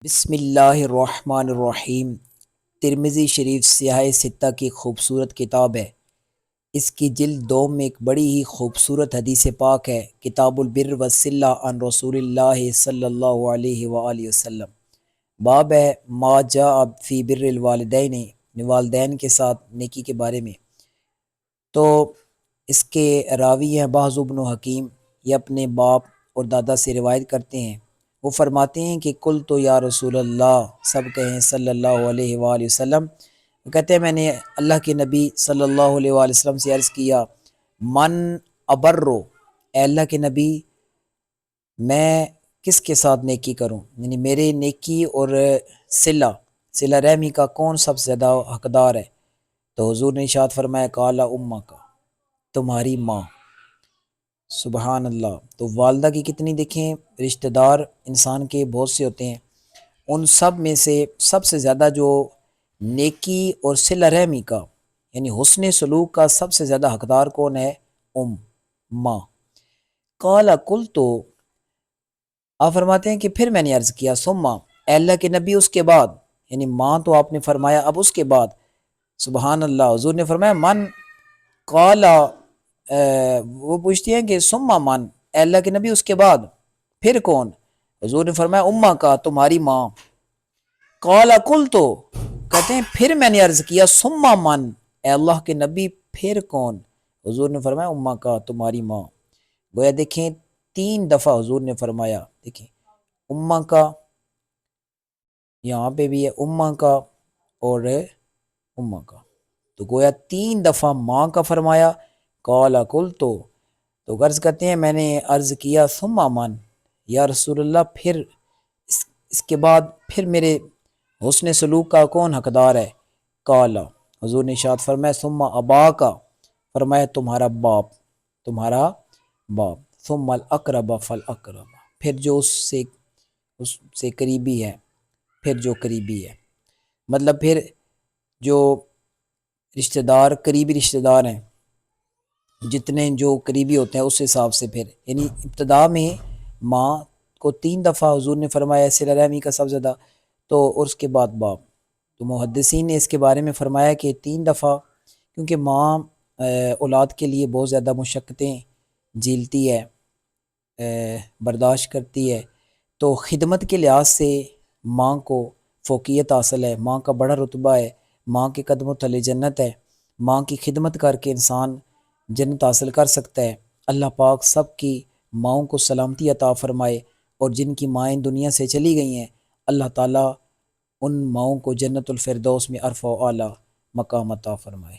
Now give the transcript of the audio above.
بسم اللہ الرحمن الرحیم۔ ترمذی شریف سیاہ ستہ کی خوبصورت کتاب ہے۔ اس کی جلد دوم میں ایک بڑی ہی خوبصورت حدیث پاک ہے، کتاب البر والصلہ عن رسول اللہ صلی اللہ علیہ وآلہ وسلم۔ باب ہے ما جاء فی بر الوالدین، والدین کے ساتھ نیکی کے بارے میں۔ تو اس کے راوی ہیں بعض بن حکیم، یہ اپنے باپ اور دادا سے روایت کرتے ہیں۔ وہ فرماتے ہیں کہ کل تو یا رسول اللہ، سب کہیں صلی اللہ علیہ وآلہ وسلم۔ وہ کہتے ہیں میں نے اللہ کے نبی صلی اللہ علیہ وآلہ وسلم سے عرض کیا، من ابرو، اے اللہ کے نبی میں کس کے ساتھ نیکی کروں، یعنی میرے نیکی اور صلہ رحمی کا کون سب سے زیادہ حقدار ہے؟ تو حضور نے ارشاد فرمایا، قال امہ کا، تمہاری ماں۔ سبحان اللہ۔ تو والدہ کی کتنی دیکھیں رشتہ دار انسان کے بہت سے ہوتے ہیں، ان سب میں سے سب سے زیادہ جو نیکی اور صلہ رحمی کا یعنی حسن سلوک کا سب سے زیادہ حقدار کون ہے؟ ماں۔ قال قلت، آپ فرماتے ہیں کہ پھر میں نے عرض کیا، ثم، اے اللہ کے نبی اس کے بعد، یعنی ماں تو آپ نے فرمایا، اب اس کے بعد؟ سبحان اللہ۔ حضور نے فرمایا من، قال وہ پوچھتی ہیں کہ ثم من، اے اللہ کے نبی اس کے بعد پھر کون؟ حضور نے فرمایا امہ کا، تمہاری ماں۔ قال قلت، کہتے ہیں پھر میں نے عرض کیا، ثم من، اے اللہ کے نبی پھر کون؟ حضور نے فرمایا امہ کا، تمہاری ماں۔ گویا دیکھیں 3 دفعہ حضور نے فرمایا، دیکھیں امہ کا، یہاں پہ بھی ہے امہ کا اور امہ کا، تو گویا 3 دفعہ ماں کا فرمایا۔ قال قلت، تو غرض کرتے ہیں میں نے عرض کیا، ثم من، یا رسول اللہ پھر اس کے بعد پھر میرے حسن سلوک کا کون حقدار ہے؟ قال، حضور نے ارشاد فرمایا، ثم ابا کا، فرمایا تمہارا باپ، ثم الاقرب فالاقرب، پھر جو اس سے قریبی ہے، پھر جو قریبی ہے، مطلب پھر جو رشتہ دار، قریبی رشتہ دار ہیں، جتنے جو قریبی ہوتے ہیں اس حساب سے پھر، یعنی ابتدا میں ماں کو 3 دفعہ حضور نے فرمایا صلہ رحمی کا سب زیادہ، تو اور اس کے بعد باپ۔ تو محدثین نے اس کے بارے میں فرمایا کہ 3 دفعہ، کیونکہ ماں اولاد کے لیے بہت زیادہ مشقتیں جھیلتی ہے، برداشت کرتی ہے، تو خدمت کے لحاظ سے ماں کو فوقیت حاصل ہے، ماں کا بڑا رتبہ ہے، ماں کے قدموں تلے جنت ہے، ماں کی خدمت کر کے انسان جنت حاصل کر سکتا ہے۔ اللہ پاک سب کی ماؤں کو سلامتی عطا فرمائے، اور جن کی مائیں دنیا سے چلی گئی ہیں اللہ تعالیٰ ان ماؤں کو جنت الفردوس میں عرفہ و اعلیٰ مقام عطا فرمائے۔